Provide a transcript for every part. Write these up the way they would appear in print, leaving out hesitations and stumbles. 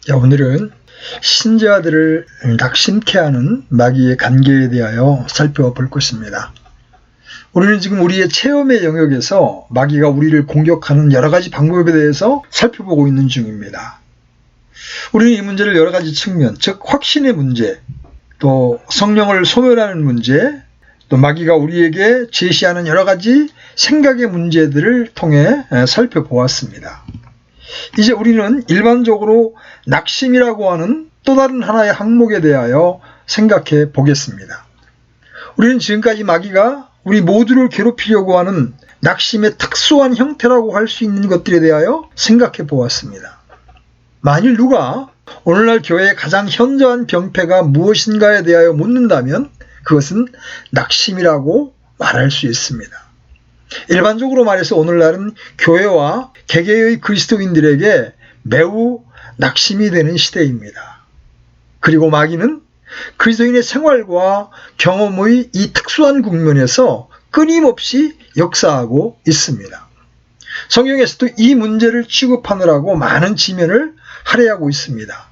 자, 오늘은 신자들을 낙심케 하는 마귀의 관계에 대하여 살펴볼 것입니다. 우리는 지금 우리의 체험의 영역에서 마귀가 우리를 공격하는 여러 가지 방법에 대해서 살펴보고 있는 중입니다. 우리는 이 문제를 여러 가지 측면, 즉 확신의 문제, 또 성령을 소멸하는 문제, 또 마귀가 우리에게 제시하는 여러 가지 생각의 문제들을 통해 살펴보았습니다. 이제 우리는 일반적으로 낙심이라고 하는 또 다른 하나의 항목에 대하여 생각해 보겠습니다. 우리는 지금까지 마귀가 우리 모두를 괴롭히려고 하는 낙심의 특수한 형태라고 할 수 있는 것들에 대하여 생각해 보았습니다. 만일 누가 오늘날 교회의 가장 현저한 병폐가 무엇인가에 대하여 묻는다면 그것은 낙심이라고 말할 수 있습니다. 일반적으로 말해서 오늘날은 교회와 개개의 그리스도인들에게 매우 낙심이 되는 시대입니다. 그리고 마귀는 그리스도인의 생활과 경험의 이 특수한 국면에서 끊임없이 역사하고 있습니다. 성경에서도 이 문제를 취급하느라고 많은 지면을 할애하고 있습니다.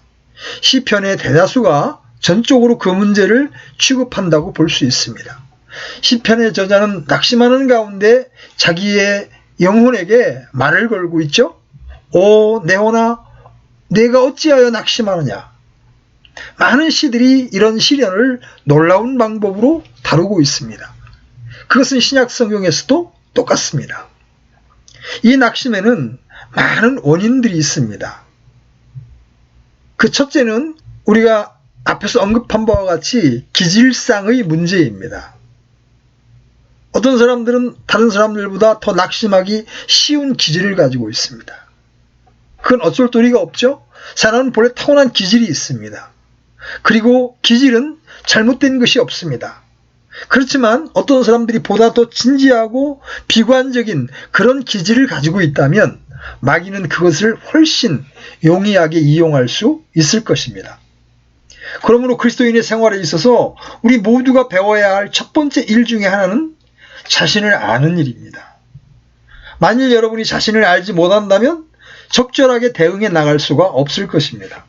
시편의 대다수가 전적으로 그 문제를 취급한다고 볼 수 있습니다. 시편의 저자는 낙심하는 가운데 자기의 영혼에게 말을 걸고 있죠. 오 내 혼아 내가 어찌하여 낙심하느냐. 많은 시들이 이런 시련을 놀라운 방법으로 다루고 있습니다. 그것은 신약 성경에서도 똑같습니다. 이 낙심에는 많은 원인들이 있습니다. 그 첫째는 우리가 앞에서 언급한 바와 같이 기질상의 문제입니다. 어떤 사람들은 다른 사람들보다 더 낙심하기 쉬운 기질을 가지고 있습니다. 그건 어쩔 도리가 없죠. 사람은 본래 타고난 기질이 있습니다. 그리고 기질은 잘못된 것이 없습니다. 그렇지만 어떤 사람들이 보다 더 진지하고 비관적인 그런 기질을 가지고 있다면 마귀는 그것을 훨씬 용이하게 이용할 수 있을 것입니다. 그러므로 그리스도인의 생활에 있어서 우리 모두가 배워야 할 첫 번째 일 중에 하나는 자신을 아는 일입니다. 만일 여러분이 자신을 알지 못한다면 적절하게 대응해 나갈 수가 없을 것입니다.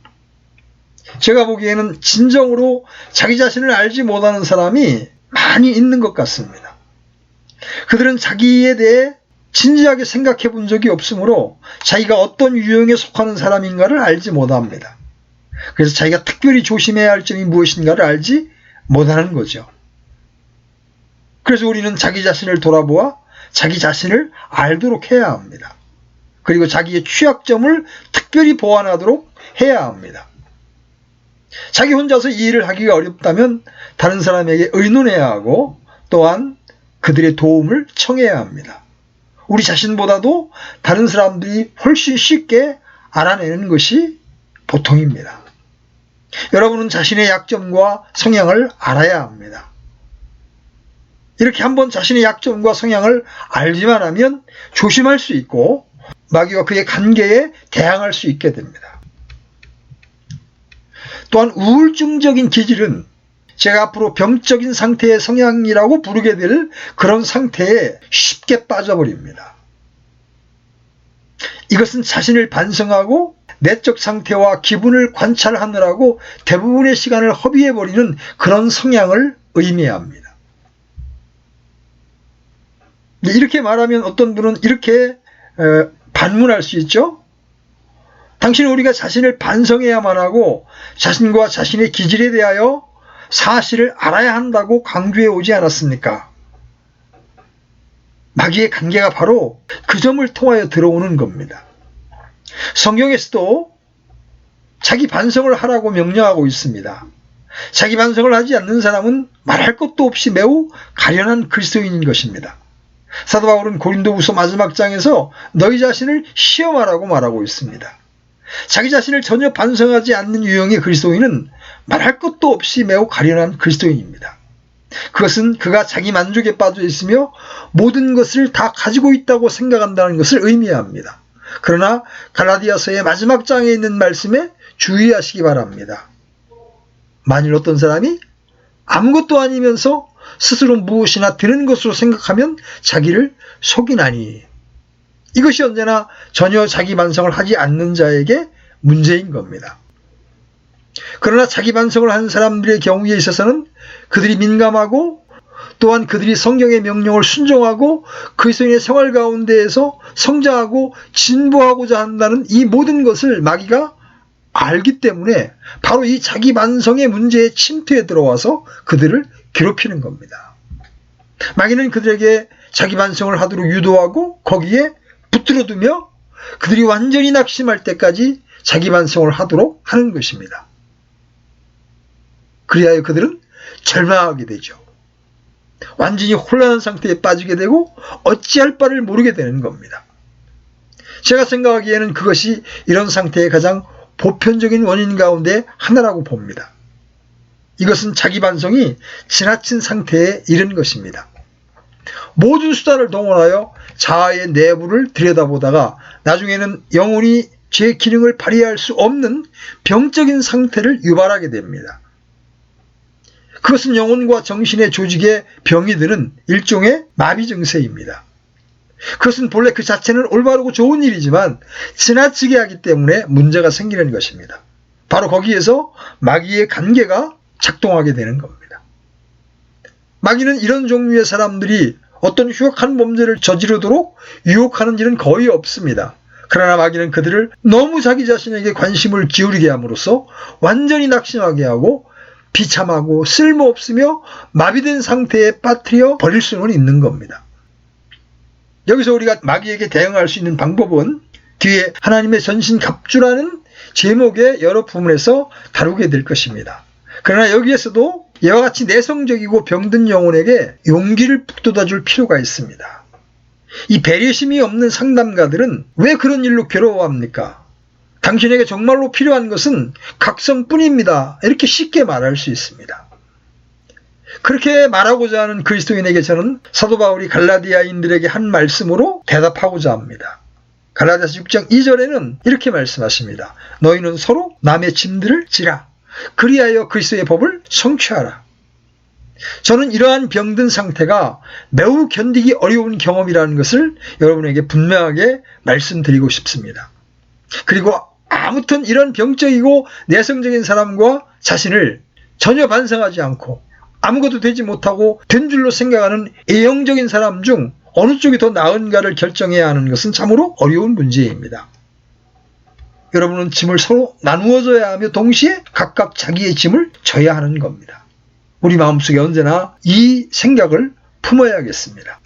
제가 보기에는 진정으로 자기 자신을 알지 못하는 사람이 많이 있는 것 같습니다. 그들은 자기에 대해 진지하게 생각해 본 적이 없으므로 자기가 어떤 유형에 속하는 사람인가를 알지 못합니다. 그래서 자기가 특별히 조심해야 할 점이 무엇인가를 알지 못하는 거죠. 그래서 우리는 자기 자신을 돌아보아 자기 자신을 알도록 해야 합니다. 그리고 자기의 취약점을 특별히 보완하도록 해야 합니다. 자기 혼자서 이 일을 하기가 어렵다면 다른 사람에게 의논해야 하고 또한 그들의 도움을 청해야 합니다. 우리 자신보다도 다른 사람들이 훨씬 쉽게 알아내는 것이 보통입니다. 여러분은 자신의 약점과 성향을 알아야 합니다. 이렇게 한번 자신의 약점과 성향을 알기만 하면 조심할 수 있고 마귀와 그의 관계에 대항할 수 있게 됩니다. 또한 우울증적인 기질은 제가 앞으로 병적인 상태의 성향이라고 부르게 될 그런 상태에 쉽게 빠져버립니다. 이것은 자신을 반성하고 내적 상태와 기분을 관찰하느라고 대부분의 시간을 허비해버리는 그런 성향을 의미합니다. 이렇게 말하면 어떤 분은 이렇게 반문할 수 있죠. 당신은 우리가 자신을 반성해야만 하고 자신과 자신의 기질에 대하여 사실을 알아야 한다고 강조해 오지 않았습니까? 마귀의 관계가 바로 그 점을 통하여 들어오는 겁니다. 성경에서도 자기 반성을 하라고 명령하고 있습니다. 자기 반성을 하지 않는 사람은 말할 것도 없이 매우 가련한 그리스도인인 것입니다. 사도 바울은 고린도후서 마지막 장에서 너희 자신을 시험하라고 말하고 있습니다. 자기 자신을 전혀 반성하지 않는 유형의 그리스도인은 말할 것도 없이 매우 가련한 그리스도인입니다. 그것은 그가 자기 만족에 빠져 있으며 모든 것을 다 가지고 있다고 생각한다는 것을 의미합니다. 그러나 갈라디아서의 마지막 장에 있는 말씀에 주의하시기 바랍니다. 만일 어떤 사람이 아무것도 아니면서 스스로 무엇이나 되는 것으로 생각하면 자기를 속이나니. 이것이 언제나 전혀 자기 반성을 하지 않는 자에게 문제인 겁니다. 그러나 자기 반성을 하는 사람들의 경우에 있어서는 그들이 민감하고 또한 그들이 성경의 명령을 순종하고 그리스도인의 생활 가운데에서 성장하고 진보하고자 한다는 이 모든 것을 마귀가 알기 때문에 바로 이 자기 반성의 문제에 침투해 들어와서 그들을 괴롭히는 겁니다. 마귀는 그들에게 자기 반성을 하도록 유도하고 거기에 붙들어두며 그들이 완전히 낙심할 때까지 자기 반성을 하도록 하는 것입니다. 그리하여 그들은 절망하게 되죠. 완전히 혼란한 상태에 빠지게 되고 어찌할 바를 모르게 되는 겁니다. 제가 생각하기에는 그것이 이런 상태의 가장 보편적인 원인 가운데 하나라고 봅니다. 이것은 자기 반성이 지나친 상태에 이른 것입니다. 모든 수단을 동원하여 자아의 내부를 들여다보다가 나중에는 영혼이 제 기능을 발휘할 수 없는 병적인 상태를 유발하게 됩니다. 그것은 영혼과 정신의 조직에 병이 드는 일종의 마비 증세입니다. 그것은 본래 그 자체는 올바르고 좋은 일이지만 지나치게 하기 때문에 문제가 생기는 것입니다. 바로 거기에서 마귀의 관계가 작동하게 되는 겁니다. 마귀는 이런 종류의 사람들이 어떤 흉악한 범죄를 저지르도록 유혹하는 일은 거의 없습니다. 그러나 마귀는 그들을 너무 자기 자신에게 관심을 기울이게 함으로써 완전히 낙심하게 하고 비참하고 쓸모없으며 마비된 상태에 빠뜨려 버릴 수는 있는 겁니다. 여기서 우리가 마귀에게 대응할 수 있는 방법은 뒤에 하나님의 전신갑주라는 제목의 여러 부분에서 다루게 될 것입니다. 그러나 여기에서도 이와 같이 내성적이고 병든 영혼에게 용기를 북돋아줄 필요가 있습니다. 이 배려심이 없는 상담가들은 왜 그런 일로 괴로워합니까? 당신에게 정말로 필요한 것은 각성뿐입니다. 이렇게 쉽게 말할 수 있습니다. 그렇게 말하고자 하는 그리스도인에게 저는 사도 바울이 갈라디아인들에게 한 말씀으로 대답하고자 합니다. 갈라디아서 6장 2절에는 이렇게 말씀하십니다. 너희는 서로 남의 짐들을 지라. 그리하여 그리스도의 법을 성취하라. 저는 이러한 병든 상태가 매우 견디기 어려운 경험이라는 것을 여러분에게 분명하게 말씀드리고 싶습니다. 그리고 아무튼 이런 병적이고 내성적인 사람과 자신을 전혀 반성하지 않고 아무것도 되지 못하고 된 줄로 생각하는 A형적인 사람 중 어느 쪽이 더 나은가를 결정해야 하는 것은 참으로 어려운 문제입니다. 여러분은 짐을 서로 나누어져야 하며 동시에 각각 자기의 짐을 져야 하는 겁니다. 우리 마음속에 언제나 이 생각을 품어야겠습니다.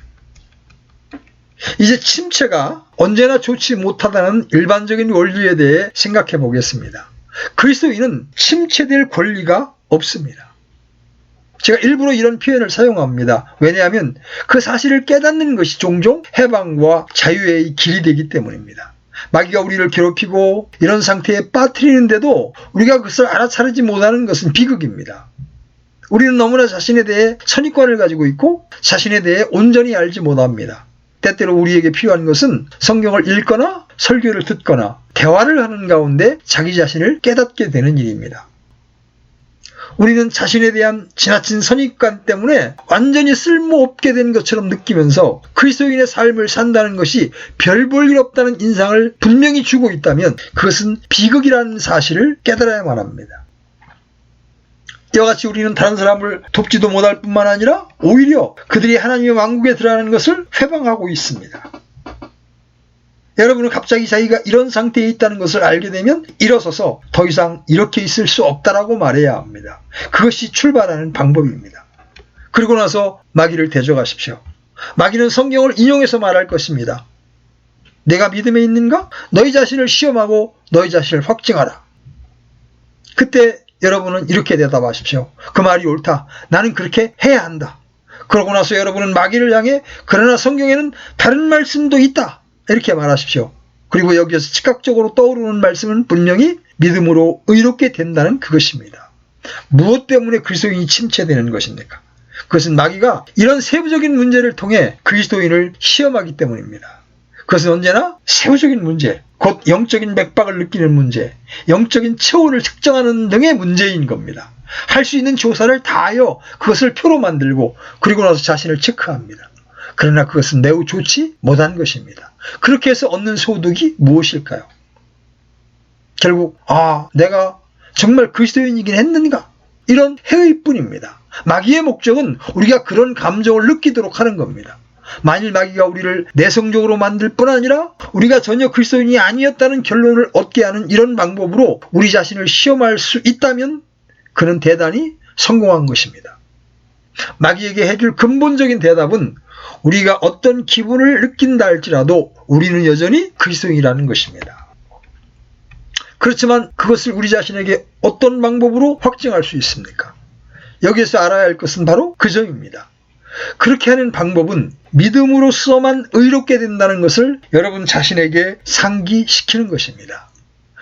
이제 침체가 언제나 좋지 못하다는 일반적인 원리에 대해 생각해 보겠습니다. 그리스도인은 침체될 권리가 없습니다. 제가 일부러 이런 표현을 사용합니다. 왜냐하면 그 사실을 깨닫는 것이 종종 해방과 자유의 길이 되기 때문입니다. 마귀가 우리를 괴롭히고 이런 상태에 빠뜨리는데도 우리가 그것을 알아차리지 못하는 것은 비극입니다. 우리는 너무나 자신에 대해 선입관을 가지고 있고 자신에 대해 온전히 알지 못합니다. 때때로 우리에게 필요한 것은 성경을 읽거나 설교를 듣거나 대화를 하는 가운데 자기 자신을 깨닫게 되는 일입니다. 우리는 자신에 대한 지나친 선입관 때문에 완전히 쓸모없게 된 것처럼 느끼면서 그리스도인의 삶을 산다는 것이 별 볼 일 없다는 인상을 분명히 주고 있다면 그것은 비극이라는 사실을 깨달아야만 합니다. 이와 같이 우리는 다른 사람을 돕지도 못할 뿐만 아니라 오히려 그들이 하나님의 왕국에 들어가는 것을 회방하고 있습니다. 여러분은 갑자기 자기가 이런 상태에 있다는 것을 알게 되면 일어서서 더 이상 이렇게 있을 수 없다라고 말해야 합니다. 그것이 출발하는 방법입니다. 그리고 나서 마귀를 대적하십시오. 마귀는 성경을 인용해서 말할 것입니다. 내가 믿음에 있는가? 너희 자신을 시험하고 너희 자신을 확증하라. 그때 여러분은 이렇게 대답하십시오. 그 말이 옳다. 나는 그렇게 해야 한다. 그러고 나서 여러분은 마귀를 향해 그러나 성경에는 다른 말씀도 있다. 이렇게 말하십시오. 그리고 여기에서 즉각적으로 떠오르는 말씀은 분명히 믿음으로 의롭게 된다는 그것입니다. 무엇 때문에 그리스도인이 침체되는 것입니까? 그것은 마귀가 이런 세부적인 문제를 통해 그리스도인을 시험하기 때문입니다. 그것은 언제나 세부적인 문제, 곧 영적인 맥박을 느끼는 문제, 영적인 체온을 측정하는 등의 문제인 겁니다. 할 수 있는 조사를 다하여 그것을 표로 만들고 그리고 나서 자신을 체크합니다. 그러나 그것은 매우 좋지 못한 것입니다. 그렇게 해서 얻는 소득이 무엇일까요? 결국 내가 정말 그리스도인이긴 했는가? 이런 회의뿐입니다. 마귀의 목적은 우리가 그런 감정을 느끼도록 하는 겁니다. 만일 마귀가 우리를 내성적으로 만들 뿐 아니라 우리가 전혀 그리스도인이 아니었다는 결론을 얻게 하는 이런 방법으로 우리 자신을 시험할 수 있다면 그는 대단히 성공한 것입니다. 마귀에게 해줄 근본적인 대답은 우리가 어떤 기분을 느낀다 할지라도 우리는 여전히 그리스도인이라는 것입니다. 그렇지만 그것을 우리 자신에게 어떤 방법으로 확증할 수 있습니까? 여기에서 알아야 할 것은 바로 그 점입니다. 그렇게 하는 방법은 믿음으로서만 의롭게 된다는 것을 여러분 자신에게 상기시키는 것입니다.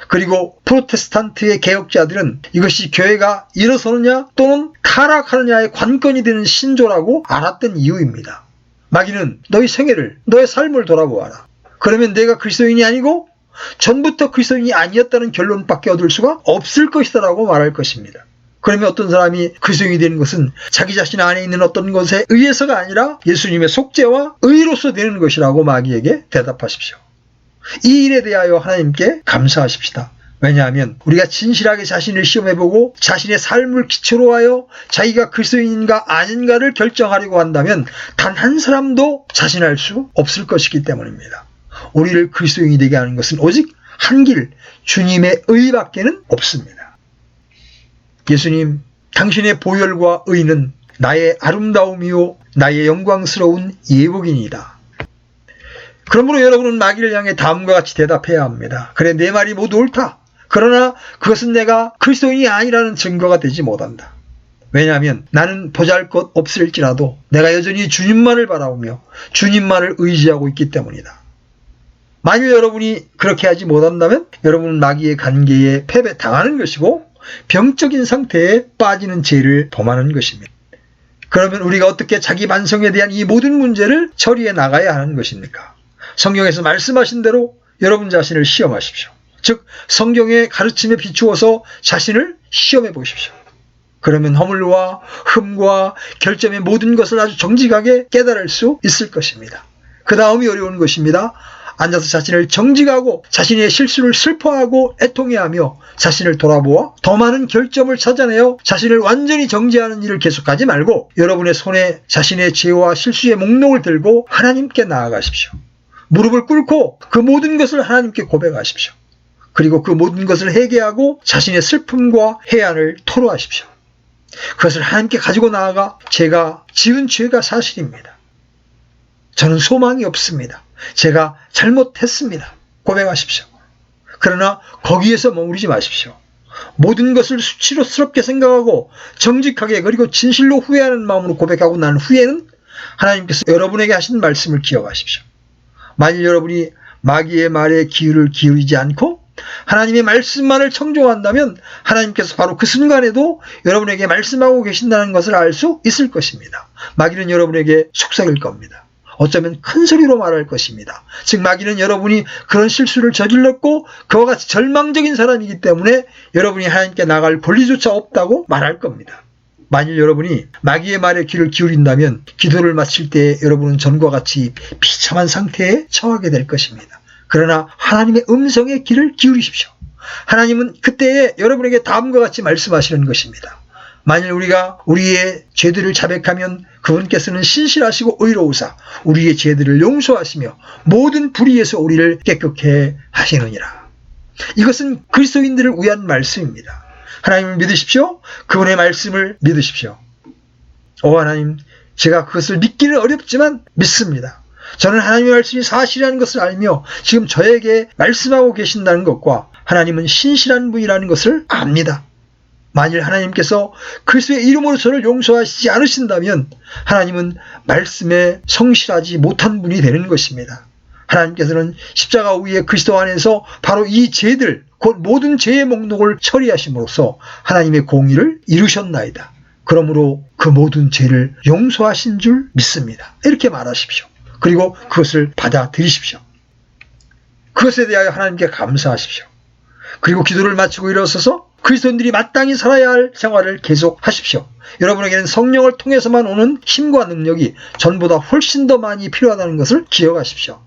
그리고 프로테스탄트의 개혁자들은 이것이 교회가 일어서느냐 또는 타락하느냐의 관건이 되는 신조라고 알았던 이유입니다. 마귀는 너의 생애를, 너의 삶을 돌아보아라. 그러면 내가 그리스도인이 아니고 전부터 그리스도인이 아니었다는 결론밖에 얻을 수가 없을 것이다 라고 말할 것입니다. 그러면 어떤 사람이 그리스도인이 되는 것은 자기 자신 안에 있는 어떤 것에 의해서가 아니라 예수님의 속죄와 의로서 되는 것이라고 마귀에게 대답하십시오. 이 일에 대하여 하나님께 감사하십시다. 왜냐하면 우리가 진실하게 자신을 시험해보고 자신의 삶을 기초로 하여 자기가 그리스도인인가 아닌가를 결정하려고 한다면 단 한 사람도 자신할 수 없을 것이기 때문입니다. 우리를 그리스도인이 되게 하는 것은 오직 한 길, 주님의 의밖에는 없습니다. 예수님, 당신의 보혈과 의는 나의 아름다움이요 나의 영광스러운 예복이니이다. 그러므로 여러분은 마귀를 향해 다음과 같이 대답해야 합니다. 그래, 내 말이 모두 옳다. 그러나 그것은 내가 그리스도인이 아니라는 증거가 되지 못한다. 왜냐하면 나는 보잘것 없을지라도 내가 여전히 주님만을 바라보며 주님만을 의지하고 있기 때문이다. 만일 여러분이 그렇게 하지 못한다면 여러분은 마귀의 관계에 패배당하는 것이고 병적인 상태에 빠지는 죄를 범하는 것입니다. 그러면 우리가 어떻게 자기 반성에 대한 이 모든 문제를 처리해 나가야 하는 것입니까? 성경에서 말씀하신 대로 여러분 자신을 시험하십시오. 즉 성경의 가르침에 비추어서 자신을 시험해 보십시오. 그러면 허물과 흠과 결점의 모든 것을 아주 정직하게 깨달을 수 있을 것입니다. 그 다음이 어려운 것입니다. 앉아서 자신을 정직하고 자신의 실수를 슬퍼하고 애통해하며 자신을 돌아보아 더 많은 결점을 찾아내어 자신을 완전히 정죄하는 일을 계속하지 말고 여러분의 손에 자신의 죄와 실수의 목록을 들고 하나님께 나아가십시오. 무릎을 꿇고 그 모든 것을 하나님께 고백하십시오. 그리고 그 모든 것을 회개하고 자신의 슬픔과 해안을 토로하십시오. 그것을 하나님께 가지고 나아가 제가 지은 죄가 사실입니다. 저는 소망이 없습니다. 제가 잘못했습니다. 고백하십시오. 그러나 거기에서 머무르지 마십시오. 모든 것을 수치스럽게 생각하고 정직하게 그리고 진실로 후회하는 마음으로 고백하고 난 후에는 하나님께서 여러분에게 하신 말씀을 기억하십시오. 만일 여러분이 마귀의 말에 귀를 기울이지 않고 하나님의 말씀만을 청종한다면 하나님께서 바로 그 순간에도 여러분에게 말씀하고 계신다는 것을 알 수 있을 것입니다. 마귀는 여러분에게 속삭일 겁니다. 어쩌면 큰 소리로 말할 것입니다. 즉 마귀는 여러분이 그런 실수를 저질렀고 그와 같이 절망적인 사람이기 때문에 여러분이 하나님께 나갈 권리조차 없다고 말할 겁니다. 만일 여러분이 마귀의 말에 귀를 기울인다면 기도를 마칠 때 여러분은 전과 같이 비참한 상태에 처하게 될 것입니다. 그러나 하나님의 음성에 귀를 기울이십시오. 하나님은 그때에 여러분에게 다음과 같이 말씀하시는 것입니다. 만일 우리가 우리의 죄들을 자백하면 그분께서는 신실하시고 의로우사 우리의 죄들을 용서하시며 모든 불의에서 우리를 깨끗게 하시느니라. 이것은 그리스도인들을 위한 말씀입니다. 하나님을 믿으십시오. 그분의 말씀을 믿으십시오. 오 하나님, 제가 그것을 믿기는 어렵지만 믿습니다. 저는 하나님의 말씀이 사실이라는 것을 알며 지금 저에게 말씀하고 계신다는 것과 하나님은 신실한 분이라는 것을 압니다. 만일 하나님께서 그리스도의 이름으로 저를 용서하시지 않으신다면 하나님은 말씀에 성실하지 못한 분이 되는 것입니다. 하나님께서는 십자가 위에 그리스도 안에서 바로 이 죄들, 곧 모든 죄의 목록을 처리하심으로써 하나님의 공의를 이루셨나이다. 그러므로 그 모든 죄를 용서하신 줄 믿습니다. 이렇게 말하십시오. 그리고 그것을 받아들이십시오. 그것에 대하여 하나님께 감사하십시오. 그리고 기도를 마치고 일어서서 그리스도인들이 마땅히 살아야 할 생활을 계속하십시오. 여러분에게는 성령을 통해서만 오는 힘과 능력이 전보다 훨씬 더 많이 필요하다는 것을 기억하십시오.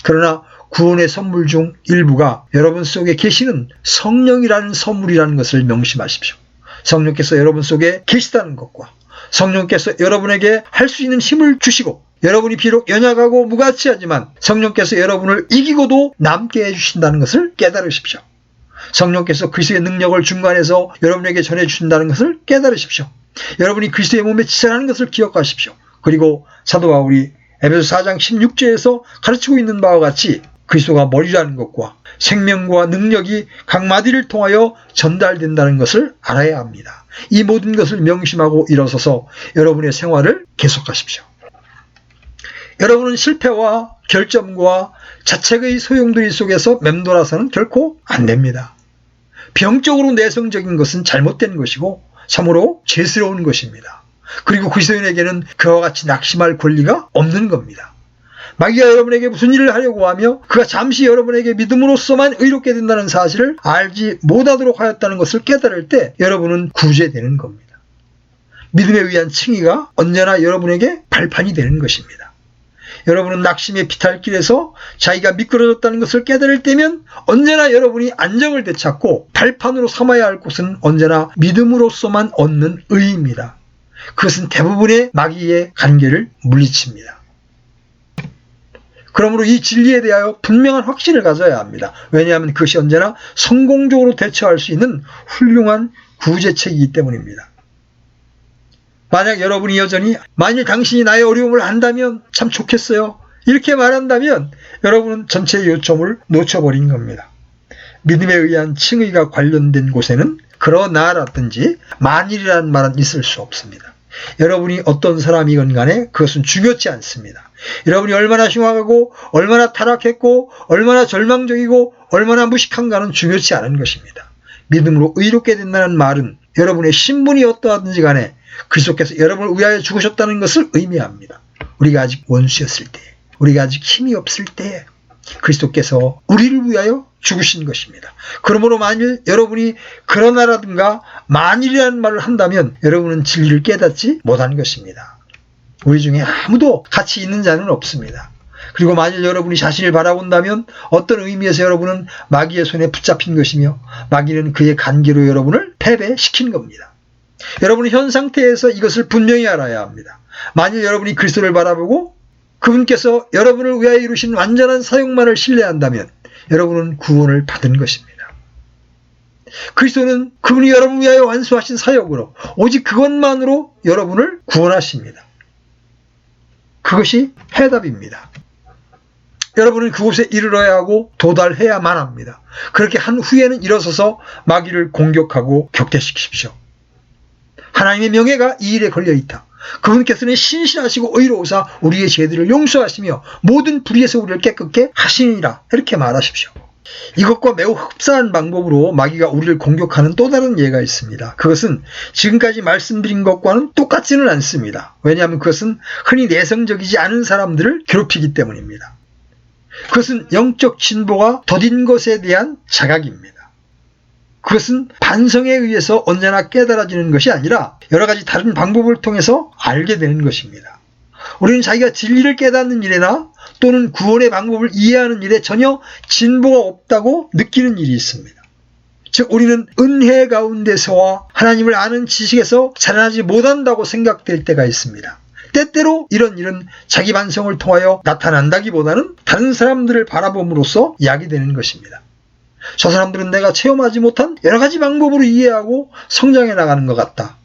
그러나 구원의 선물 중 일부가 여러분 속에 계시는 성령이라는 선물이라는 것을 명심하십시오. 성령께서 여러분 속에 계시다는 것과 성령께서 여러분에게 할 수 있는 힘을 주시고 여러분이 비록 연약하고 무가치하지만 성령께서 여러분을 이기고도 남게 해주신다는 것을 깨달으십시오. 성령께서 그리스도의 능력을 중간에서 여러분에게 전해주신다는 것을 깨달으십시오. 여러분이 그리스도의 몸에 지체라는 것을 기억하십시오. 그리고 사도 바울이 에베소 4장 16절에서 가르치고 있는 바와 같이 그리스도가 머리라는 것과 생명과 능력이 각 마디를 통하여 전달된다는 것을 알아야 합니다. 이 모든 것을 명심하고 일어서서 여러분의 생활을 계속하십시오. 여러분은 실패와 결점과 자책의 소용돌이 속에서 맴돌아서는 결코 안 됩니다. 병적으로 내성적인 것은 잘못된 것이고 참으로 죄스러운 것입니다. 그리고 그리스도인에게는 그와 같이 낙심할 권리가 없는 겁니다. 마귀가 여러분에게 무슨 일을 하려고 하며 그가 잠시 여러분에게 믿음으로써만 의롭게 된다는 사실을 알지 못하도록 하였다는 것을 깨달을 때 여러분은 구제되는 겁니다. 믿음에 의한 칭의가 언제나 여러분에게 발판이 되는 것입니다. 여러분은 낙심의 비탈길에서 자기가 미끄러졌다는 것을 깨달을 때면 언제나 여러분이 안정을 되찾고 발판으로 삼아야 할 곳은 언제나 믿음으로써만 얻는 의입니다. 그것은 대부분의 마귀의 관계를 물리칩니다. 그러므로 이 진리에 대하여 분명한 확신을 가져야 합니다. 왜냐하면 그것이 언제나 성공적으로 대처할 수 있는 훌륭한 구제책이기 때문입니다. 만약 여러분이 여전히 만일 당신이 나의 어려움을 안다면 참 좋겠어요. 이렇게 말한다면 여러분은 전체의 요점을 놓쳐버린 겁니다. 믿음에 의한 칭의가 관련된 곳에는 그러나라든지 만일이라는 말은 있을 수 없습니다. 여러분이 어떤 사람이건 간에 그것은 중요치 않습니다. 여러분이 얼마나 흉악하고 얼마나 타락했고 얼마나 절망적이고 얼마나 무식한가는 중요치 않은 것입니다. 믿음으로 의롭게 된다는 말은 여러분의 신분이 어떠하든지 간에 그리스도께서 여러분을 위하여 죽으셨다는 것을 의미합니다. 우리가 아직 원수였을 때, 우리가 아직 힘이 없을 때 그리스도께서 우리를 위하여 죽으신 것입니다. 그러므로 만일 여러분이 그러나라든가 만일이라는 말을 한다면 여러분은 진리를 깨닫지 못한 것입니다. 우리 중에 아무도 가치 있는 자는 없습니다. 그리고 만일 여러분이 자신을 바라본다면 어떤 의미에서 여러분은 마귀의 손에 붙잡힌 것이며 마귀는 그의 관계로 여러분을 패배시킨 겁니다. 여러분은 현 상태에서 이것을 분명히 알아야 합니다. 만일 여러분이 그리스도를 바라보고 그분께서 여러분을 위하여 이루신 완전한 사역만을 신뢰한다면 여러분은 구원을 받은 것입니다. 그리스도는 그분이 여러분을 위하여 완수하신 사역으로 오직 그것만으로 여러분을 구원하십니다. 그것이 해답입니다. 여러분은 그곳에 이르러야 하고 도달해야만 합니다. 그렇게 한 후에는 일어서서 마귀를 공격하고 격퇴시키십시오. 하나님의 명예가 이 일에 걸려있다. 그분께서는 신실하시고 의로우사 우리의 죄들을 용서하시며 모든 불의에서 우리를 깨끗게 하시니라. 이렇게 말하십시오. 이것과 매우 흡사한 방법으로 마귀가 우리를 공격하는 또 다른 예가 있습니다. 그것은 지금까지 말씀드린 것과는 똑같지는 않습니다. 왜냐하면 그것은 흔히 내성적이지 않은 사람들을 괴롭히기 때문입니다. 그것은 영적 진보가 더딘 것에 대한 자각입니다. 그것은 반성에 의해서 언제나 깨달아지는 것이 아니라 여러 가지 다른 방법을 통해서 알게 되는 것입니다. 우리는 자기가 진리를 깨닫는 일이나 또는 구원의 방법을 이해하는 일에 전혀 진보가 없다고 느끼는 일이 있습니다. 즉 우리는 은혜 가운데서와 하나님을 아는 지식에서 자라나지 못한다고 생각될 때가 있습니다. 때때로 이런 일은 자기 반성을 통하여 나타난다기보다는 다른 사람들을 바라봄으로써 야기되는 것입니다. 저 사람들은 내가 체험하지 못한 여러 가지 방법으로 이해하고 성장해 나가는 것 같다.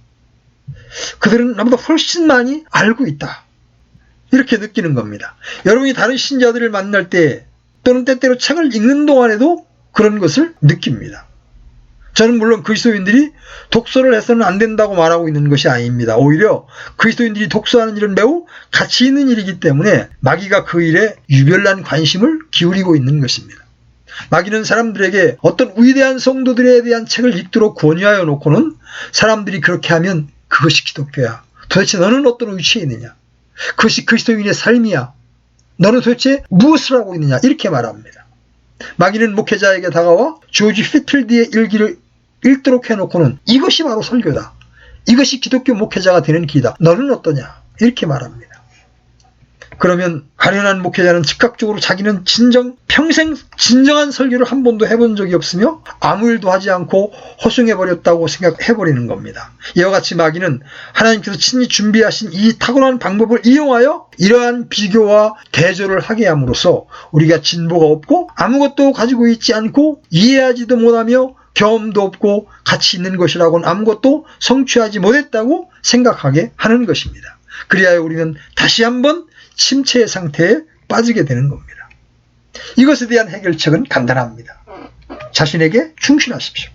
그들은 나보다 훨씬 많이 알고 있다. 이렇게 느끼는 겁니다. 여러분이 다른 신자들을 만날 때 또는 때때로 책을 읽는 동안에도 그런 것을 느낍니다. 저는 물론 그리스도인들이 독서를 해서는 안 된다고 말하고 있는 것이 아닙니다. 오히려 그리스도인들이 독서하는 일은 매우 가치 있는 일이기 때문에 마귀가 그 일에 유별난 관심을 기울이고 있는 것입니다. 마귀는 사람들에게 어떤 위대한 성도들에 대한 책을 읽도록 권유하여 놓고는 사람들이 그렇게 하면 그것이 기독교야. 도대체 너는 어떤 위치에 있느냐? 그것이 그리스도인의 삶이야. 너는 도대체 무엇을 하고 있느냐? 이렇게 말합니다. 마귀는 목회자에게 다가와 조지 피틀드의 일기를 읽도록 해놓고는 이것이 바로 설교다. 이것이 기독교 목회자가 되는 길이다. 너는 어떠냐? 이렇게 말합니다. 그러면 가련한 목회자는 즉각적으로 자기는 평생 진정한 설교를 한 번도 해본 적이 없으며 아무 일도 하지 않고 허송해버렸다고 생각해버리는 겁니다. 이와 같이 마귀는 하나님께서 친히 준비하신 이 타고난 방법을 이용하여 이러한 비교와 대조를 하게 함으로써 우리가 진보가 없고 아무것도 가지고 있지 않고 이해하지도 못하며 경험도 없고 가치 있는 것이라고는 아무것도 성취하지 못했다고 생각하게 하는 것입니다. 그리하여 우리는 다시 한번 침체의 상태에 빠지게 되는 겁니다. 이것에 대한 해결책은 간단합니다. 자신에게 충실하십시오.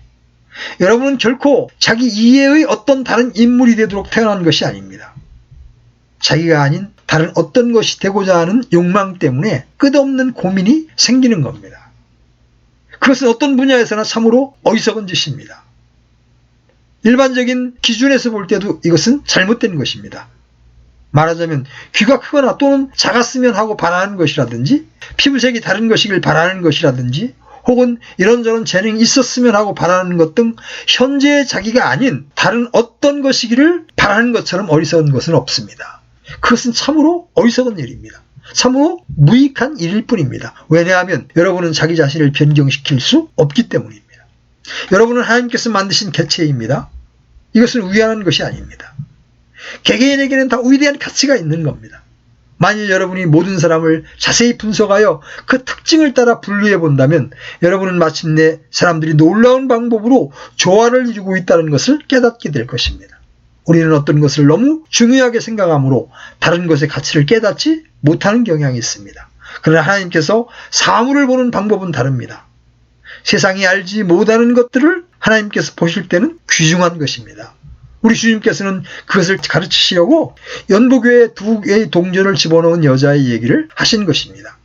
여러분은 결코 자기 이해의 어떤 다른 인물이 되도록 태어난 것이 아닙니다. 자기가 아닌 다른 어떤 것이 되고자 하는 욕망 때문에 끝없는 고민이 생기는 겁니다. 그것은 어떤 분야에서나 참으로 어리석은 짓입니다. 일반적인 기준에서 볼 때도 이것은 잘못된 것입니다. 말하자면 귀가 크거나 또는 작았으면 하고 바라는 것이라든지 피부색이 다른 것이길 바라는 것이라든지 혹은 이런저런 재능이 있었으면 하고 바라는 것 등 현재의 자기가 아닌 다른 어떤 것이기를 바라는 것처럼 어리석은 것은 없습니다. 그것은 참으로 어리석은 일입니다. 참으로 무익한 일일 뿐입니다. 왜냐하면 여러분은 자기 자신을 변경시킬 수 없기 때문입니다. 여러분은 하나님께서 만드신 개체입니다. 이것은 위안한 것이 아닙니다. 개개인에게는 다 위대한 가치가 있는 겁니다. 만일 여러분이 모든 사람을 자세히 분석하여 그 특징을 따라 분류해 본다면 여러분은 마침내 사람들이 놀라운 방법으로 조화를 이루고 있다는 것을 깨닫게 될 것입니다. 우리는 어떤 것을 너무 중요하게 생각하므로 다른 것의 가치를 깨닫지 못하는 경향이 있습니다. 그러나 하나님께서 사물을 보는 방법은 다릅니다. 세상이 알지 못하는 것들을 하나님께서 보실 때는 귀중한 것입니다. 우리 주님께서는 그것을 가르치시려고 연보교에 2개의 동전을 집어넣은 여자의 얘기를 하신 것입니다.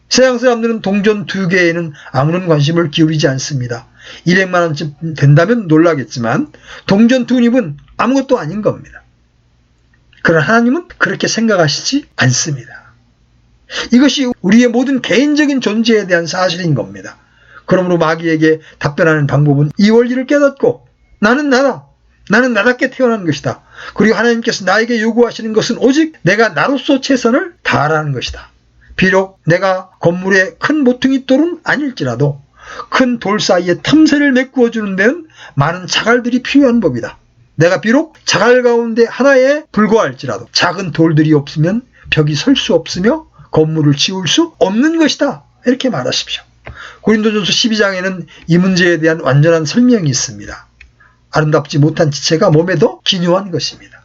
세상 사람들은 동전 2개에는 아무런 관심을 기울이지 않습니다. 200만 원쯤 된다면 놀라겠지만 동전 2립은 아무것도 아닌 겁니다. 그러나 하나님은 그렇게 생각하시지 않습니다. 이것이 우리의 모든 개인적인 존재에 대한 사실인 겁니다. 그러므로 마귀에게 답변하는 방법은 이 원리를 깨닫고 나는 나다. 나는 나답게 태어난 것이다. 그리고 하나님께서 나에게 요구하시는 것은 오직 내가 나로서 최선을 다하라는 것이다. 비록 내가 건물의 큰 모퉁이 돌은 아닐지라도 큰 돌 사이에 틈새를 메꾸어 주는 데는 많은 자갈들이 필요한 법이다. 내가 비록 자갈 가운데 하나에 불과할지라도 작은 돌들이 없으면 벽이 설 수 없으며 건물을 지을 수 없는 것이다. 이렇게 말하십시오. 고린도전서 12장에는 이 문제에 대한 완전한 설명이 있습니다. 아름답지 못한 지체가 몸에 더 기묘한 것입니다.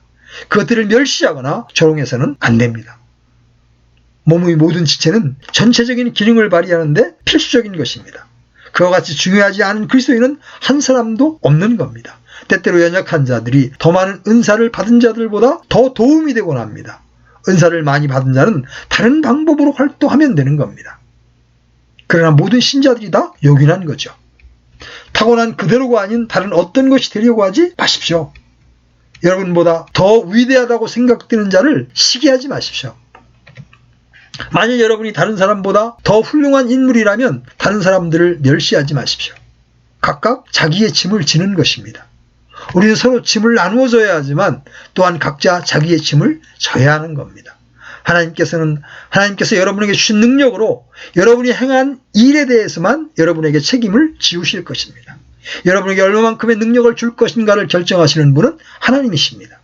그것들을 멸시하거나 조롱해서는 안 됩니다. 몸의 모든 지체는 전체적인 기능을 발휘하는데 필수적인 것입니다. 그와 같이 중요하지 않은 그리스도인은 한 사람도 없는 겁니다. 때때로 연약한 자들이 더 많은 은사를 받은 자들보다 더 도움이 되곤 합니다. 은사를 많이 받은 자는 다른 방법으로 활동하면 되는 겁니다. 그러나 모든 신자들이 다 요긴한 거죠. 타고난 그대로가 아닌 다른 어떤 것이 되려고 하지 마십시오. 여러분보다 더 위대하다고 생각되는 자를 시기하지 마십시오. 만일 여러분이 다른 사람보다 더 훌륭한 인물이라면 다른 사람들을 멸시하지 마십시오. 각각 자기의 짐을 지는 것입니다. 우리는 서로 짐을 나누어져야 하지만 또한 각자 자기의 짐을 져야 하는 겁니다. 하나님께서 여러분에게 주신 능력으로 여러분이 행한 일에 대해서만 여러분에게 책임을 지우실 것입니다. 여러분에게 얼마만큼의 능력을 줄 것인가를 결정하시는 분은 하나님이십니다.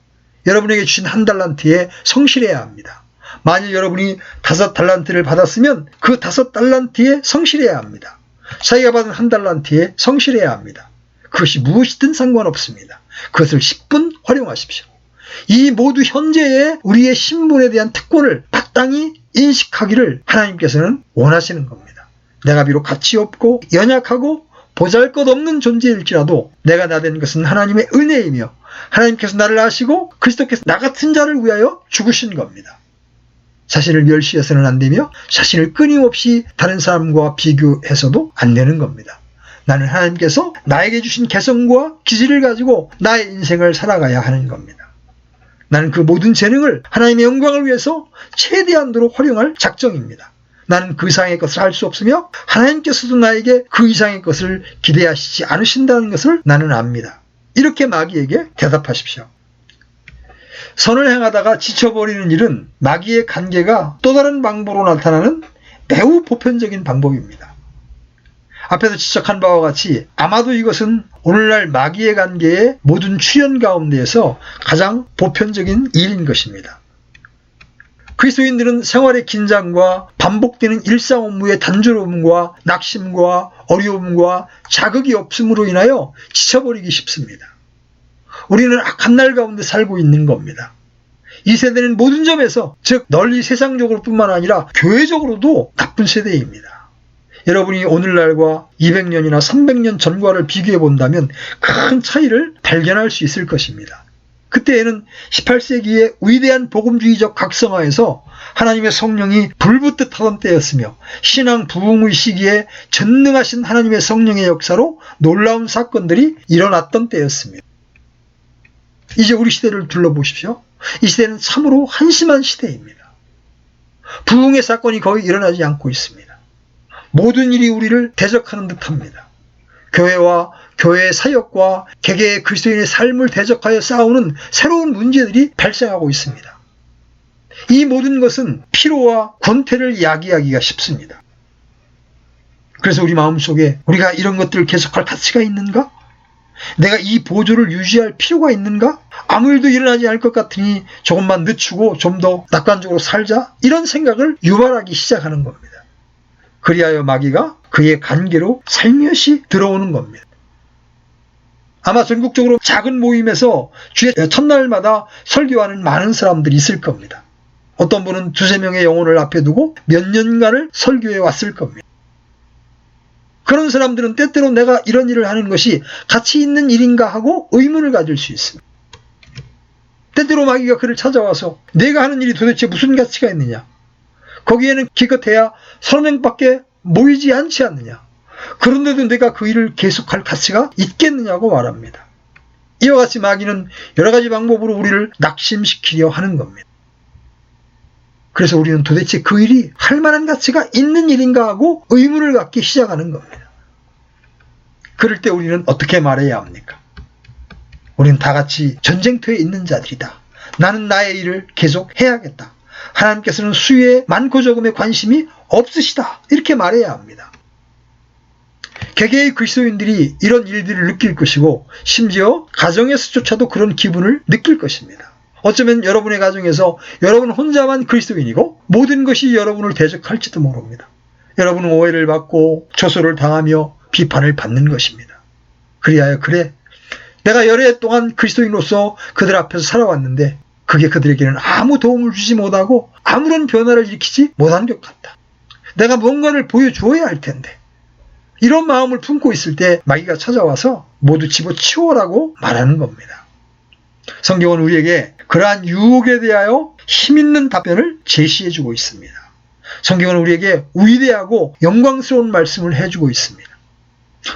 여러분에게 주신 1달란트에 성실해야 합니다. 만일 여러분이 5달란트를 받았으면 그 5달란트에 성실해야 합니다. 자기가 받은 1달란트에 성실해야 합니다. 그것이 무엇이든 상관없습니다. 그것을 10분 활용하십시오. 이 모두 현재의 우리의 신분에 대한 특권을 마땅히 인식하기를 하나님께서는 원하시는 겁니다. 내가 비록 가치 없고 연약하고 보잘것없는 존재일지라도 내가 나된 것은 하나님의 은혜이며 하나님께서 나를 아시고 그리스도께서 나 같은 자를 위하여 죽으신 겁니다. 자신을 멸시해서는 안 되며 자신을 끊임없이 다른 사람과 비교해서도 안 되는 겁니다. 나는 하나님께서 나에게 주신 개성과 기질을 가지고 나의 인생을 살아가야 하는 겁니다. 나는 그 모든 재능을 하나님의 영광을 위해서 최대한도로 활용할 작정입니다. 나는 그 이상의 것을 할 수 없으며 하나님께서도 나에게 그 이상의 것을 기대하시지 않으신다는 것을 나는 압니다. 이렇게 마귀에게 대답하십시오. 선을 행하다가 지쳐버리는 일은 마귀의 관계가 또 다른 방법으로 나타나는 매우 보편적인 방법입니다. 앞에서 지적한 바와 같이 아마도 이것은 오늘날 마귀의 관계의 모든 출현 가운데에서 가장 보편적인 일인 것입니다. 그리스도인들은 생활의 긴장과 반복되는 일상 업무의 단조로움과 낙심과 어려움과 자극이 없음으로 인하여 지쳐버리기 쉽습니다. 우리는 악한 날 가운데 살고 있는 겁니다. 이 세대는 모든 점에서, 즉 널리 세상적으로 뿐만 아니라 교회적으로도 나쁜 세대입니다. 여러분이 오늘날과 200년이나 300년 전과를 비교해 본다면 큰 차이를 발견할 수 있을 것입니다. 그때에는 18세기의 위대한 복음주의적 각성화에서 하나님의 성령이 불붙듯 하던 때였으며 신앙 부흥의 시기에 전능하신 하나님의 성령의 역사로 놀라운 사건들이 일어났던 때였습니다. 이제 우리 시대를 둘러보십시오. 이 시대는 참으로 한심한 시대입니다. 부흥의 사건이 거의 일어나지 않고 있습니다. 모든 일이 우리를 대적하는 듯합니다. 교회와 교회의 사역과 개개의 그리스도인의 삶을 대적하여 싸우는 새로운 문제들이 발생하고 있습니다. 이 모든 것은 피로와 권태를 야기하기가 쉽습니다. 그래서 우리 마음속에 우리가 이런 것들을 계속할 가치가 있는가? 내가 이 보조를 유지할 필요가 있는가? 아무 일도 일어나지 않을 것 같으니 조금만 늦추고 좀 더 낙관적으로 살자? 이런 생각을 유발하기 시작하는 겁니다. 그리하여 마귀가 그의 관계로 살며시 들어오는 겁니다. 아마 전국적으로 작은 모임에서 주의 첫날마다 설교하는 많은 사람들이 있을 겁니다. 어떤 분은 2-3명의 영혼을 앞에 두고 몇 년간을 설교해 왔을 겁니다. 그런 사람들은 때때로 내가 이런 일을 하는 것이 가치 있는 일인가 하고 의문을 가질 수 있습니다. 때때로 마귀가 그를 찾아와서 내가 하는 일이 도대체 무슨 가치가 있느냐? 거기에는 기껏해야 30명밖에 모이지 않지 않느냐? 그런데도 내가 그 일을 계속할 가치가 있겠느냐고 말합니다. 이와 같이 마귀는 여러 가지 방법으로 우리를 낙심시키려 하는 겁니다. 그래서 우리는 도대체 그 일이 할 만한 가치가 있는 일인가 하고 의문을 갖기 시작하는 겁니다. 그럴 때 우리는 어떻게 말해야 합니까? 우리는 다 같이 전쟁터에 있는 자들이다. 나는 나의 일을 계속 해야겠다. 하나님께서는 수의 많고 적음에 관심이 없으시다. 이렇게 말해야 합니다. 개개의 그리스도인들이 이런 일들을 느낄 것이고 심지어 가정에서조차도 그런 기분을 느낄 것입니다. 어쩌면 여러분의 가정에서 여러분 혼자만 그리스도인이고 모든 것이 여러분을 대적할지도 모릅니다. 여러분은 오해를 받고 조소를 당하며 비판을 받는 것입니다. 그리하여 그래, 내가 여러 해 동안 그리스도인으로서 그들 앞에서 살아왔는데 그게 그들에게는 아무 도움을 주지 못하고 아무런 변화를 일으키지 못한 것 같다. 내가 뭔가를 보여주어야 할 텐데. 이런 마음을 품고 있을 때 마귀가 찾아와서 모두 집어치워라고 말하는 겁니다. 성경은 우리에게 그러한 유혹에 대하여 힘있는 답변을 제시해주고 있습니다. 성경은 우리에게 위대하고 영광스러운 말씀을 해주고 있습니다.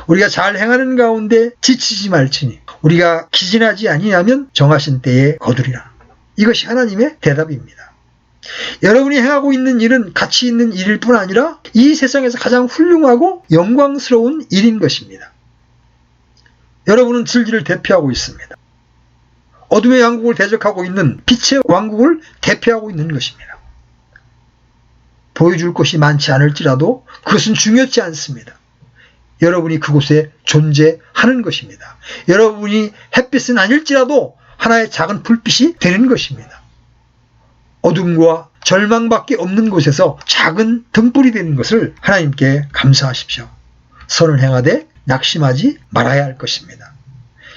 우리가 잘 행하는 가운데 지치지 말지니 우리가 기진하지 아니하면 정하신 때에 거두리라. 이것이 하나님의 대답입니다. 여러분이 행하고 있는 일은 가치 있는 일일 뿐 아니라 이 세상에서 가장 훌륭하고 영광스러운 일인 것입니다. 여러분은 진리를 대표하고 있습니다. 어둠의 왕국을 대적하고 있는 빛의 왕국을 대표하고 있는 것입니다. 보여줄 것이 많지 않을지라도 그것은 중요치 않습니다. 여러분이 그곳에 존재하는 것입니다. 여러분이 햇빛은 아닐지라도 하나의 작은 불빛이 되는 것입니다. 어둠과 절망밖에 없는 곳에서 작은 등불이 되는 것을 하나님께 감사하십시오. 선을 행하되 낙심하지 말아야 할 것입니다.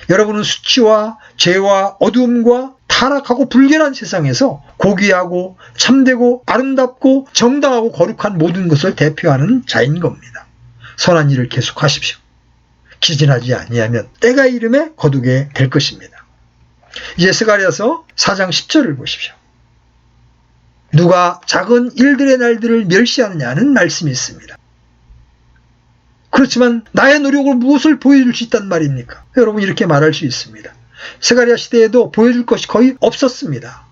여러분은 수치와 죄와 어두움과 타락하고 불결한 세상에서 고귀하고 참되고 아름답고 정당하고 거룩한 모든 것을 대표하는 자인 겁니다. 선한 일을 계속하십시오. 기진하지 아니하면 때가 이름에 거두게 될 것입니다. 이제 스가랴서 4장 10절을 보십시오. 누가 작은 일들의 날들을 멸시하느냐는 말씀이 있습니다. 그렇지만 나의 노력으로 무엇을 보여줄 수 있단 말입니까? 여러분 이렇게 말할 수 있습니다. 스가랴 시대에도 보여줄 것이 거의 없었습니다.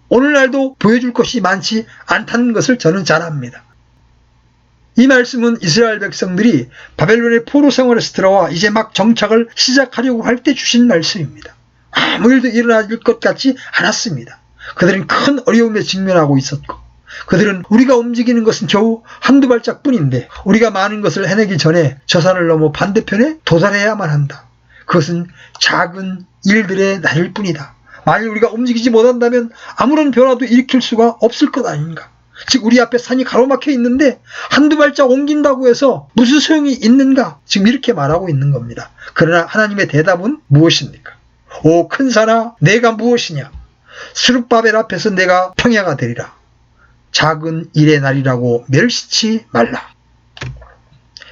오늘날도 보여줄 것이 많지 않다는 것을 저는 잘 압니다. 이 말씀은 이스라엘 백성들이 바벨론의 포로 생활에서 들어와 이제 막 정착을 시작하려고 할 때 주신 말씀입니다. 아무 일도 일어날 것 같지 않았습니다. 그들은 큰 어려움에 직면하고 있었고, 그들은 우리가 움직이는 것은 겨우 한두 발짝뿐인데 우리가 많은 것을 해내기 전에 저 산을 넘어 반대편에 도달해야만 한다. 그것은 작은 일들의 날일 뿐이다. 만일 우리가 움직이지 못한다면 아무런 변화도 일으킬 수가 없을 것 아닌가. 즉 우리 앞에 산이 가로막혀 있는데 한두 발짝 옮긴다고 해서 무슨 소용이 있는가. 지금 이렇게 말하고 있는 겁니다. 그러나 하나님의 대답은 무엇입니까? 오 큰 산아, 내가 무엇이냐? 스룹바벨 앞에서 내가 평야가 되리라. 작은 일의 날이라고 멸시치 말라.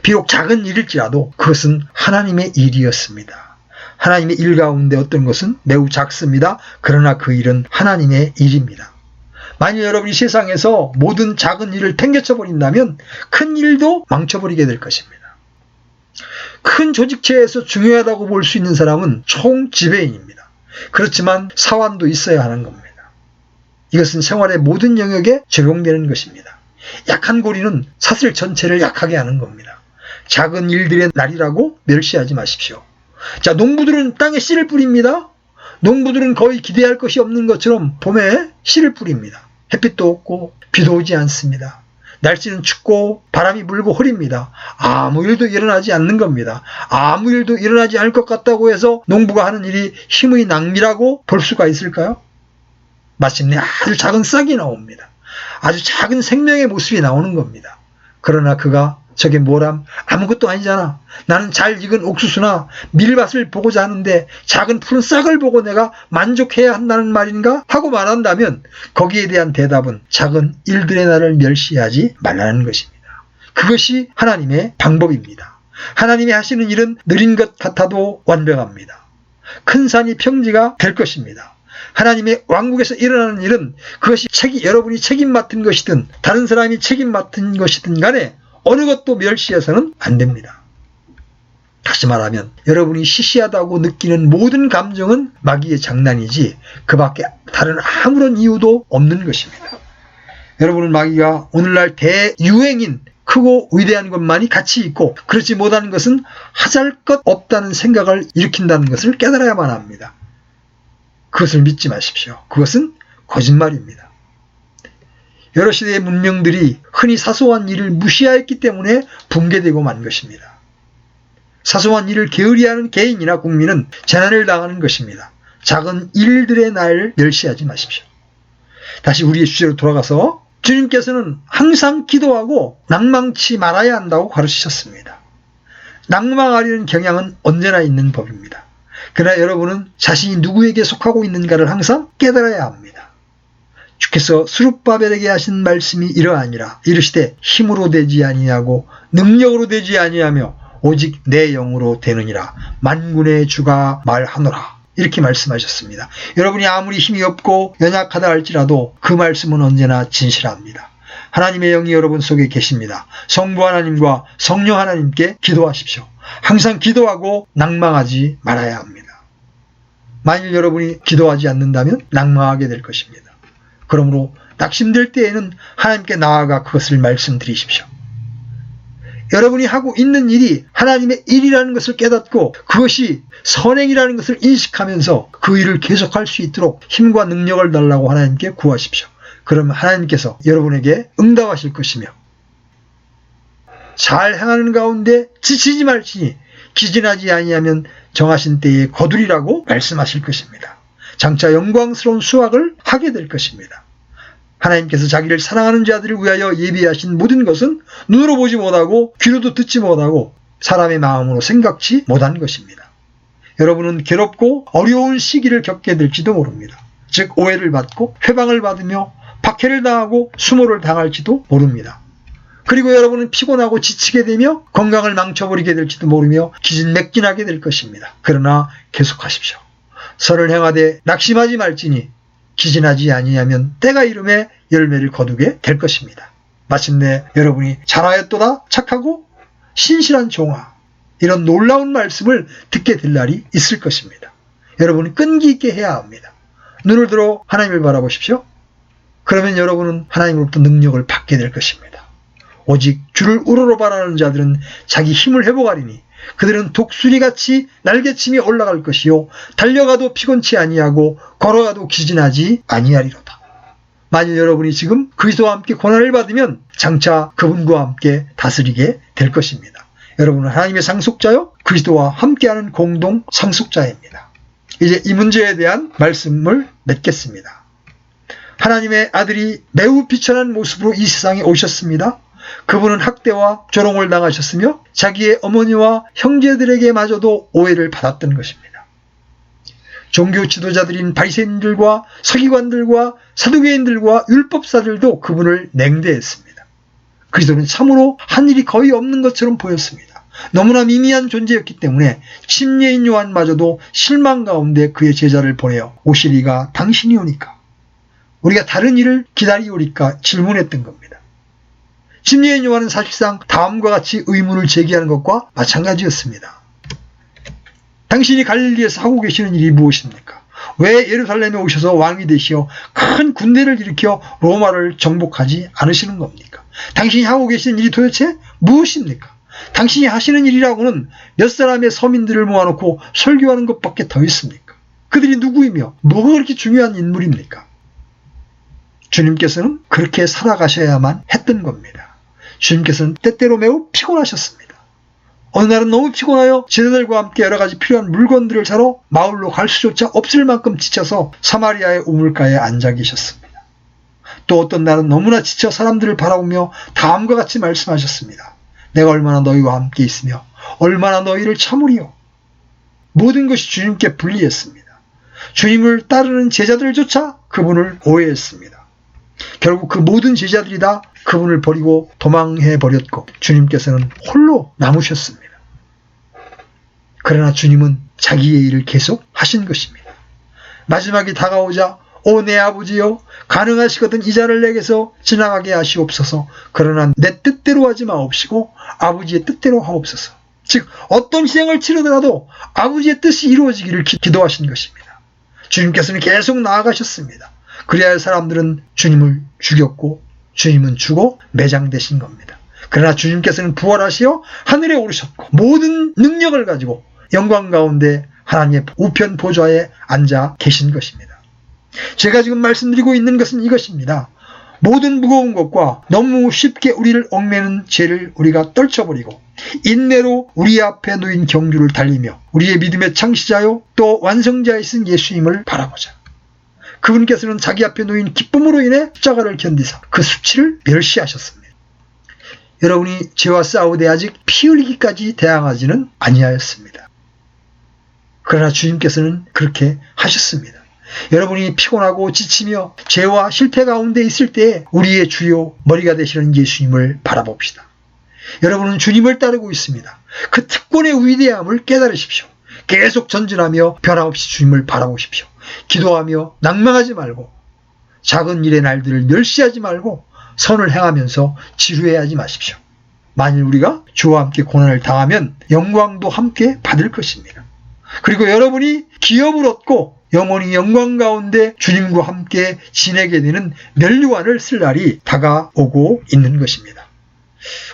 비록 작은 일일지라도 그것은 하나님의 일이었습니다. 하나님의 일 가운데 어떤 것은 매우 작습니다. 그러나 그 일은 하나님의 일입니다. 만일 여러분이 세상에서 모든 작은 일을 탱겨쳐 버린다면 큰 일도 망쳐버리게 될 것입니다. 큰 조직체에서 중요하다고 볼 수 있는 사람은 총지배인입니다. 그렇지만 사환도 있어야 하는 겁니다. 이것은 생활의 모든 영역에 적용되는 것입니다. 약한 고리는 사슬 전체를 약하게 하는 겁니다. 작은 일들의 날이라고 멸시하지 마십시오. 자, 농부들은 땅에 씨를 뿌립니다. 농부들은 거의 기대할 것이 없는 것처럼 봄에 씨를 뿌립니다. 햇빛도 없고 비도 오지 않습니다. 날씨는 춥고 바람이 불고 흐립니다. 아무 일도 일어나지 않는 겁니다. 아무 일도 일어나지 않을 것 같다고 해서 농부가 하는 일이 힘의 낭비라고 볼 수가 있을까요? 마침내 아주 작은 싹이 나옵니다. 아주 작은 생명의 모습이 나오는 겁니다. 그러나 그가 저게 뭐람? 아무것도 아니잖아. 나는 잘 익은 옥수수나 밀밭을 보고자 하는데 작은 푸른 싹을 보고 내가 만족해야 한다는 말인가? 하고 말한다면 거기에 대한 대답은 작은 일들의 날을 멸시하지 말라는 것입니다. 그것이 하나님의 방법입니다. 하나님이 하시는 일은 느린 것 같아도 완벽합니다. 큰 산이 평지가 될 것입니다. 하나님의 왕국에서 일어나는 일은 그것이 여러분이 책임 맡은 것이든 다른 사람이 책임 맡은 것이든 간에 어느 것도 멸시해서는 안 됩니다. 다시 말하면 여러분이 시시하다고 느끼는 모든 감정은 마귀의 장난이지 그 밖에 다른 아무런 이유도 없는 것입니다. 여러분은 마귀가 오늘날 대유행인 크고 위대한 것만이 가치 있고 그렇지 못하는 것은 하잘것 없다는 생각을 일으킨다는 것을 깨달아야만 합니다. 그것을 믿지 마십시오. 그것은 거짓말입니다. 여러 시대의 문명들이 흔히 사소한 일을 무시하였기 때문에 붕괴되고 만 것입니다. 사소한 일을 게으리하는 개인이나 국민은 재난을 당하는 것입니다. 작은 일들의 날 멸시하지 마십시오. 다시 우리의 주제로 돌아가서 주님께서는 항상 기도하고 낭망치 말아야 한다고 가르치셨습니다. 낭망하려는 경향은 언제나 있는 법입니다. 그러나 여러분은 자신이 누구에게 속하고 있는가를 항상 깨달아야 합니다. 주께서 스룹바벨에게 하신 말씀이 이러하니라. 이르시되 힘으로 되지 아니하고 능력으로 되지 아니하며 오직 내 영으로 되느니라. 만군의 주가 말하노라. 이렇게 말씀하셨습니다. 여러분이 아무리 힘이 없고 연약하다 할지라도 그 말씀은 언제나 진실합니다. 하나님의 영이 여러분 속에 계십니다. 성부 하나님과 성령 하나님께 기도하십시오. 항상 기도하고 낭망하지 말아야 합니다. 만일 여러분이 기도하지 않는다면 낭망하게 될 것입니다. 그러므로 낙심될 때에는 하나님께 나아가 그것을 말씀드리십시오. 여러분이 하고 있는 일이 하나님의 일이라는 것을 깨닫고 그것이 선행이라는 것을 인식하면서 그 일을 계속할 수 있도록 힘과 능력을 달라고 하나님께 구하십시오. 그러면 하나님께서 여러분에게 응답하실 것이며 잘 행하는 가운데 지치지 말지니 기진하지 아니하면 정하신 때에 거두리라고 말씀하실 것입니다. 장차 영광스러운 수확을 하게 될 것입니다. 하나님께서 자기를 사랑하는 자들을 위하여 예비하신 모든 것은 눈으로 보지 못하고 귀로도 듣지 못하고 사람의 마음으로 생각지 못한 것입니다. 여러분은 괴롭고 어려운 시기를 겪게 될지도 모릅니다. 즉 오해를 받고 회방을 받으며 박해를 당하고 수모를 당할지도 모릅니다. 그리고 여러분은 피곤하고 지치게 되며 건강을 망쳐버리게 될지도 모르며 기진맥진하게 될 것입니다. 그러나 계속하십시오. 선을 행하되 낙심하지 말지니 기진하지 아니하면 때가 이름에 열매를 거두게 될 것입니다. 마침내 여러분이 잘하였도다 착하고 신실한 종아, 이런 놀라운 말씀을 듣게 될 날이 있을 것입니다. 여러분이 끈기 있게 해야 합니다. 눈을 들어 하나님을 바라보십시오. 그러면 여러분은 하나님으로부터 능력을 받게 될 것입니다. 오직 주를 우러러 바라는 자들은 자기 힘을 회복하리니 그들은 독수리같이 날개침이 올라갈 것이요 달려가도 피곤치 아니하고 걸어가도 기진하지 아니하리로다. 만일 여러분이 지금 그리스도와 함께 고난을 받으면 장차 그분과 함께 다스리게 될 것입니다. 여러분은 하나님의 상속자요 그리스도와 함께하는 공동 상속자입니다. 이제 이 문제에 대한 말씀을 맺겠습니다. 하나님의 아들이 매우 비천한 모습으로 이 세상에 오셨습니다. 그분은 학대와 조롱을 당하셨으며 자기의 어머니와 형제들에게마저도 오해를 받았던 것입니다. 종교 지도자들인 바리새인들과 서기관들과 사두개인들과 율법사들도 그분을 냉대했습니다. 그리스도는 참으로 한 일이 거의 없는 것처럼 보였습니다. 너무나 미미한 존재였기 때문에 침례인 요한마저도 실망 가운데 그의 제자를 보내어 오실 이가 당신이 오니까 우리가 다른 일을 기다리오리까 질문했던 겁니다. 침례인 요한은 사실상 다음과 같이 의문을 제기하는 것과 마찬가지였습니다. 당신이 갈릴리에서 하고 계시는 일이 무엇입니까? 왜 예루살렘에 오셔서 왕이 되시어 큰 군대를 일으켜 로마를 정복하지 않으시는 겁니까? 당신이 하고 계시는 일이 도대체 무엇입니까? 당신이 하시는 일이라고는 몇 사람의 서민들을 모아놓고 설교하는 것밖에 더 있습니까? 그들이 누구이며 뭐가 그렇게 중요한 인물입니까? 주님께서는 그렇게 살아가셔야만 했던 겁니다. 주님께서는 때때로 매우 피곤하셨습니다. 어느 날은 너무 피곤하여 제자들과 함께 여러 가지 필요한 물건들을 사러 마을로 갈 수조차 없을 만큼 지쳐서 사마리아의 우물가에 앉아 계셨습니다. 또 어떤 날은 너무나 지쳐 사람들을 바라보며 다음과 같이 말씀하셨습니다. 내가 얼마나 너희와 함께 있으며 얼마나 너희를 참으리요. 모든 것이 주님께 불리했습니다. 주님을 따르는 제자들조차 그분을 오해했습니다. 결국 그 모든 제자들이 다 그분을 버리고 도망해 버렸고 주님께서는 홀로 남으셨습니다. 그러나 주님은 자기의 일을 계속 하신 것입니다. 마지막이 다가오자 오 내 아버지여 가능하시거든 이 잔을 내게서 지나가게 하시옵소서. 그러나 내 뜻대로 하지 마옵시고 아버지의 뜻대로 하옵소서. 즉 어떤 희생을 치르더라도 아버지의 뜻이 이루어지기를 기도하신 것입니다. 주님께서는 계속 나아가셨습니다. 그래야 사람들은 주님을 죽였고 주님은 죽어 매장되신 겁니다. 그러나 주님께서는 부활하시어 하늘에 오르셨고 모든 능력을 가지고 영광 가운데 하나님의 우편 보좌에 앉아 계신 것입니다. 제가 지금 말씀드리고 있는 것은 이것입니다. 모든 무거운 것과 너무 쉽게 우리를 얽매는 죄를 우리가 떨쳐버리고 인내로 우리 앞에 놓인 경주를 달리며 우리의 믿음의 창시자요 또 완성자이신 예수님을 바라보자. 그분께서는 자기 앞에 놓인 기쁨으로 인해 십자가를 견디사 그 수치를 멸시하셨습니다. 여러분이 죄와 싸우되 아직 피 흘리기까지 대항하지는 아니하였습니다. 그러나 주님께서는 그렇게 하셨습니다. 여러분이 피곤하고 지치며 죄와 실패 가운데 있을 때에 우리의 주요 머리가 되시는 예수님을 바라봅시다. 여러분은 주님을 따르고 있습니다. 그 특권의 위대함을 깨달으십시오. 계속 전진하며 변함없이 주님을 바라보십시오. 기도하며 낭망하지 말고 작은 일의 날들을 멸시하지 말고 선을 행하면서 지루해하지 마십시오. 만일 우리가 주와 함께 고난을 당하면 영광도 함께 받을 것입니다. 그리고 여러분이 기업을 얻고 영원히 영광 가운데 주님과 함께 지내게 되는 면류관을 쓸 날이 다가오고 있는 것입니다.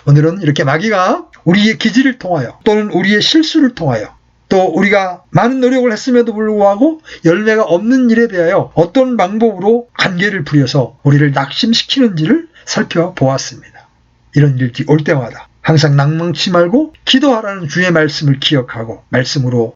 오늘은 이렇게 마귀가 우리의 기질을 통하여 또는 우리의 실수를 통하여 또 우리가 많은 노력을 했음에도 불구하고 열매가 없는 일에 대하여 어떤 방법으로 관계를 부려서 우리를 낙심시키는지를 살펴보았습니다. 이런 일이 올 때마다 항상 낭망치 말고 기도하라는 주의 말씀을 기억하고 말씀으로